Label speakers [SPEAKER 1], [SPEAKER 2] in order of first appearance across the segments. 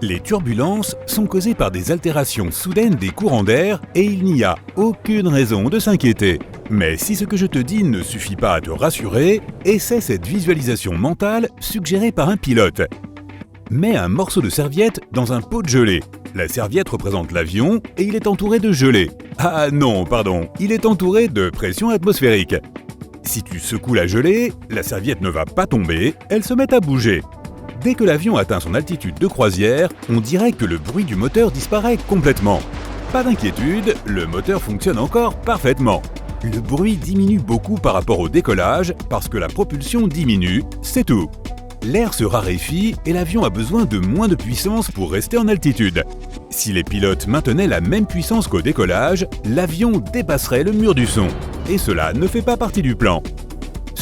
[SPEAKER 1] Les turbulences sont causées par des altérations soudaines des courants d'air et il n'y a aucune raison de s'inquiéter. Mais si ce que je te dis ne suffit pas à te rassurer, essaie cette visualisation mentale suggérée par un pilote. Mets un morceau de serviette dans un pot de gelée. La serviette représente l'avion et il est entouré de gelée. Ah non, pardon, il est entouré de pression atmosphérique. Si tu secoues la gelée, la serviette ne va pas tomber, elle se met à bouger. Dès que l'avion atteint son altitude de croisière, on dirait que le bruit du moteur disparaît complètement. Pas d'inquiétude, le moteur fonctionne encore parfaitement. Le bruit diminue beaucoup par rapport au décollage parce que la propulsion diminue, c'est tout. L'air se raréfie et l'avion a besoin de moins de puissance pour rester en altitude. Si les pilotes maintenaient la même puissance qu'au décollage, l'avion dépasserait le mur du son. Et cela ne fait pas partie du plan.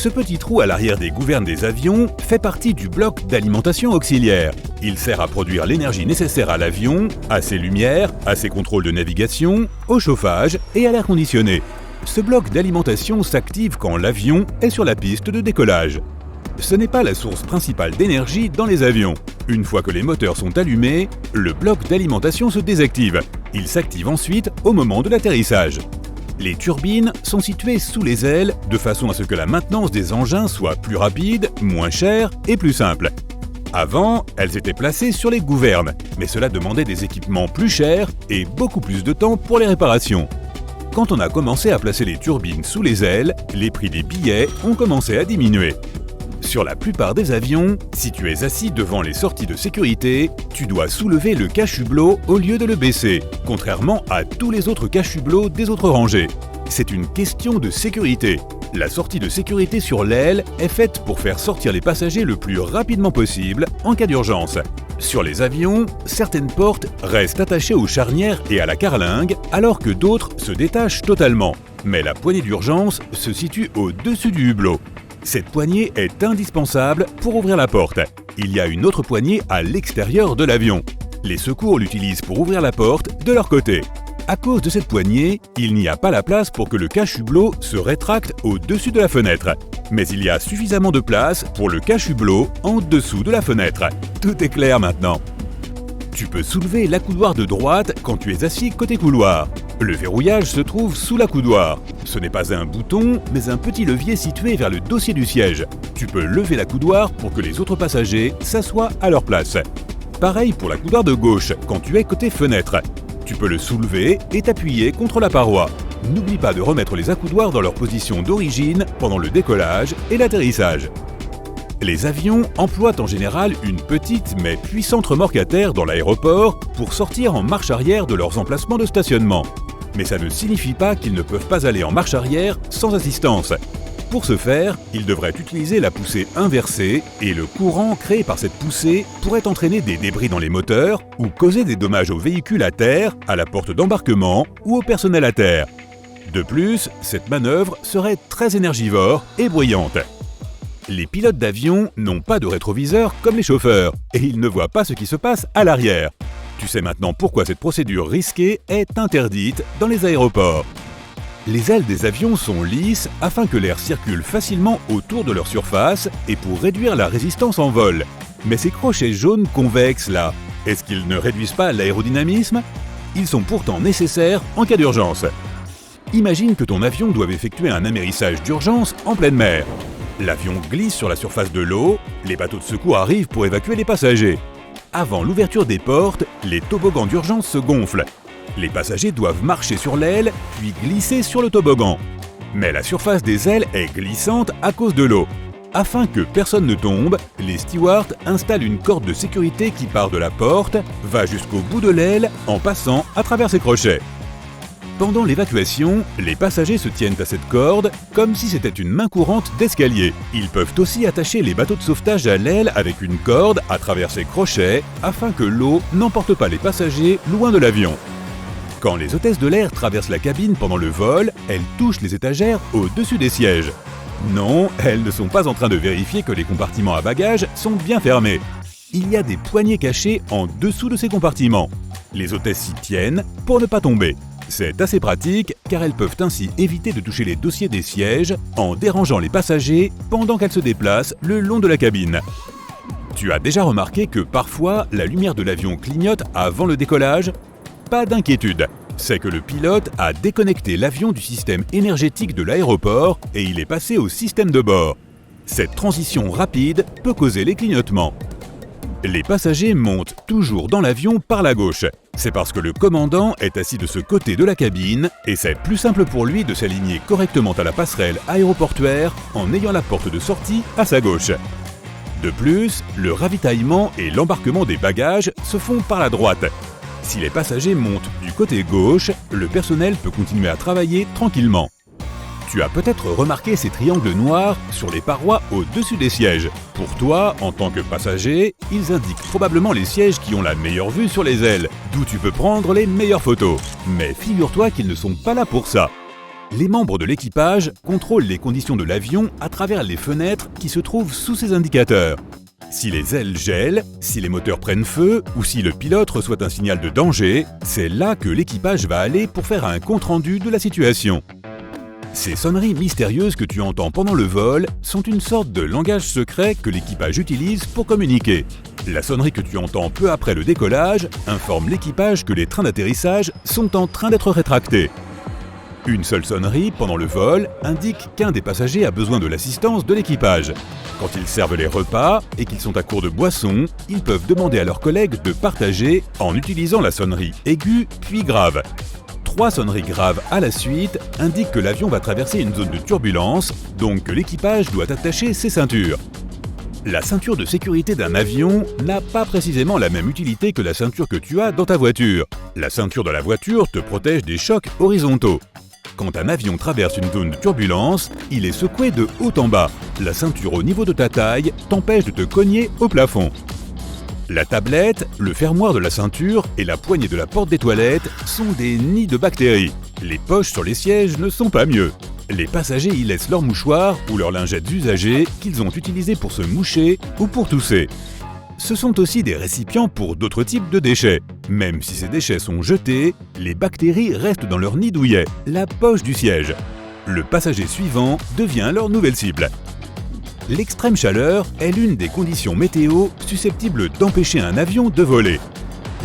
[SPEAKER 1] Ce petit trou à l'arrière des gouvernes des avions fait partie du bloc d'alimentation auxiliaire. Il sert à produire l'énergie nécessaire à l'avion, à ses lumières, à ses contrôles de navigation, au chauffage et à l'air conditionné. Ce bloc d'alimentation s'active quand l'avion est sur la piste de décollage. Ce n'est pas la source principale d'énergie dans les avions. Une fois que les moteurs sont allumés, le bloc d'alimentation se désactive. Il s'active ensuite au moment de l'atterrissage. Les turbines sont situées sous les ailes de façon à ce que la maintenance des engins soit plus rapide, moins chère et plus simple. Avant, elles étaient placées sur les gouvernes, mais cela demandait des équipements plus chers et beaucoup plus de temps pour les réparations. Quand on a commencé à placer les turbines sous les ailes, les prix des billets ont commencé à diminuer. Sur la plupart des avions, si tu es assis devant les sorties de sécurité, tu dois soulever le cache-hublot au lieu de le baisser, contrairement à tous les autres cache-hublots des autres rangées. C'est une question de sécurité. La sortie de sécurité sur l'aile est faite pour faire sortir les passagers le plus rapidement possible en cas d'urgence. Sur les avions, certaines portes restent attachées aux charnières et à la carlingue, alors que d'autres se détachent totalement. Mais la poignée d'urgence se situe au-dessus du hublot. Cette poignée est indispensable pour ouvrir la porte. Il y a une autre poignée à l'extérieur de l'avion. Les secours l'utilisent pour ouvrir la porte de leur côté. À cause de cette poignée, il n'y a pas la place pour que le cache-hublot se rétracte au-dessus de la fenêtre. Mais il y a suffisamment de place pour le cache-hublot en dessous de la fenêtre. Tout est clair maintenant. Tu peux soulever l'accoudoir de droite quand tu es assis côté couloir. Le verrouillage se trouve sous l'accoudoir. Ce n'est pas un bouton, mais un petit levier situé vers le dossier du siège. Tu peux lever l'accoudoir pour que les autres passagers s'assoient à leur place. Pareil pour l'accoudoir de gauche quand tu es côté fenêtre. Tu peux le soulever et t'appuyer contre la paroi. N'oublie pas de remettre les accoudoirs dans leur position d'origine pendant le décollage et l'atterrissage. Les avions emploient en général une petite mais puissante remorque à terre dans l'aéroport pour sortir en marche arrière de leurs emplacements de stationnement. Mais ça ne signifie pas qu'ils ne peuvent pas aller en marche arrière sans assistance. Pour ce faire, ils devraient utiliser la poussée inversée et le courant créé par cette poussée pourrait entraîner des débris dans les moteurs ou causer des dommages aux véhicules à terre, à la porte d'embarquement ou au personnel à terre. De plus, cette manœuvre serait très énergivore et bruyante. Les pilotes d'avion n'ont pas de rétroviseur comme les chauffeurs et ils ne voient pas ce qui se passe à l'arrière. Tu sais maintenant pourquoi cette procédure risquée est interdite dans les aéroports. Les ailes des avions sont lisses afin que l'air circule facilement autour de leur surface et pour réduire la résistance en vol. Mais ces crochets jaunes convexes là, est-ce qu'ils ne réduisent pas l'aérodynamisme? Ils sont pourtant nécessaires en cas d'urgence. Imagine que ton avion doive effectuer un amérissage d'urgence en pleine mer. L'avion glisse sur la surface de l'eau, les bateaux de secours arrivent pour évacuer les passagers. Avant l'ouverture des portes, les toboggans d'urgence se gonflent. Les passagers doivent marcher sur l'aile, puis glisser sur le toboggan. Mais la surface des ailes est glissante à cause de l'eau. Afin que personne ne tombe, les stewards installent une corde de sécurité qui part de la porte, va jusqu'au bout de l'aile en passant à travers ses crochets. Pendant l'évacuation, les passagers se tiennent à cette corde comme si c'était une main courante d'escalier. Ils peuvent aussi attacher les bateaux de sauvetage à l'aile avec une corde à travers ses crochets afin que l'eau n'emporte pas les passagers loin de l'avion. Quand les hôtesses de l'air traversent la cabine pendant le vol, elles touchent les étagères au-dessus des sièges. Non, elles ne sont pas en train de vérifier que les compartiments à bagages sont bien fermés. Il y a des poignées cachées en dessous de ces compartiments. Les hôtesses s'y tiennent pour ne pas tomber. C'est assez pratique car elles peuvent ainsi éviter de toucher les dossiers des sièges en dérangeant les passagers pendant qu'elles se déplacent le long de la cabine. Tu as déjà remarqué que parfois la lumière de l'avion clignote avant le décollage? Pas d'inquiétude, c'est que le pilote a déconnecté l'avion du système énergétique de l'aéroport et il est passé au système de bord. Cette transition rapide peut causer les clignotements. Les passagers montent toujours dans l'avion par la gauche. C'est parce que le commandant est assis de ce côté de la cabine et c'est plus simple pour lui de s'aligner correctement à la passerelle aéroportuaire en ayant la porte de sortie à sa gauche. De plus, le ravitaillement et l'embarquement des bagages se font par la droite. Si les passagers montent du côté gauche, le personnel peut continuer à travailler tranquillement. Tu as peut-être remarqué ces triangles noirs sur les parois au-dessus des sièges. Pour toi, en tant que passager, ils indiquent probablement les sièges qui ont la meilleure vue sur les ailes, d'où tu peux prendre les meilleures photos. Mais figure-toi qu'ils ne sont pas là pour ça. Les membres de l'équipage contrôlent les conditions de l'avion à travers les fenêtres qui se trouvent sous ces indicateurs. Si les ailes gèlent, si les moteurs prennent feu ou si le pilote reçoit un signal de danger, c'est là que l'équipage va aller pour faire un compte-rendu de la situation. Ces sonneries mystérieuses que tu entends pendant le vol sont une sorte de langage secret que l'équipage utilise pour communiquer. La sonnerie que tu entends peu après le décollage informe l'équipage que les trains d'atterrissage sont en train d'être rétractés. Une seule sonnerie pendant le vol indique qu'un des passagers a besoin de l'assistance de l'équipage. Quand ils servent les repas et qu'ils sont à court de boissons, ils peuvent demander à leurs collègues de partager en utilisant la sonnerie aiguë puis grave. 3 sonneries graves à la suite indiquent que l'avion va traverser une zone de turbulence, donc que l'équipage doit attacher ses ceintures. La ceinture de sécurité d'un avion n'a pas précisément la même utilité que la ceinture que tu as dans ta voiture. La ceinture de la voiture te protège des chocs horizontaux. Quand un avion traverse une zone de turbulence, il est secoué de haut en bas. La ceinture au niveau de ta taille t'empêche de te cogner au plafond. La tablette, le fermoir de la ceinture et la poignée de la porte des toilettes sont des nids de bactéries. Les poches sur les sièges ne sont pas mieux. Les passagers y laissent leurs mouchoirs ou leurs lingettes usagées qu'ils ont utilisées pour se moucher ou pour tousser. Ce sont aussi des récipients pour d'autres types de déchets. Même si ces déchets sont jetés, les bactéries restent dans leur nid douillet, la poche du siège. Le passager suivant devient leur nouvelle cible. L'extrême chaleur est l'une des conditions météo susceptibles d'empêcher un avion de voler.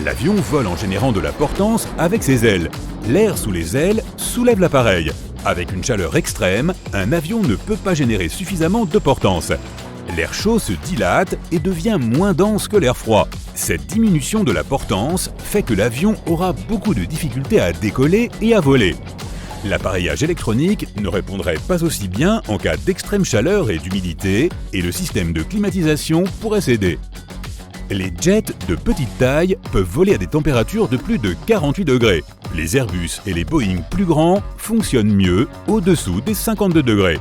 [SPEAKER 1] L'avion vole en générant de la portance avec ses ailes. L'air sous les ailes soulève l'appareil. Avec une chaleur extrême, un avion ne peut pas générer suffisamment de portance. L'air chaud se dilate et devient moins dense que l'air froid. Cette diminution de la portance fait que l'avion aura beaucoup de difficultés à décoller et à voler. L'appareillage électronique ne répondrait pas aussi bien en cas d'extrême chaleur et d'humidité, et le système de climatisation pourrait céder. Les jets de petite taille peuvent voler à des températures de plus de 48 degrés. Les Airbus et les Boeing plus grands fonctionnent mieux au-dessous des 52 degrés.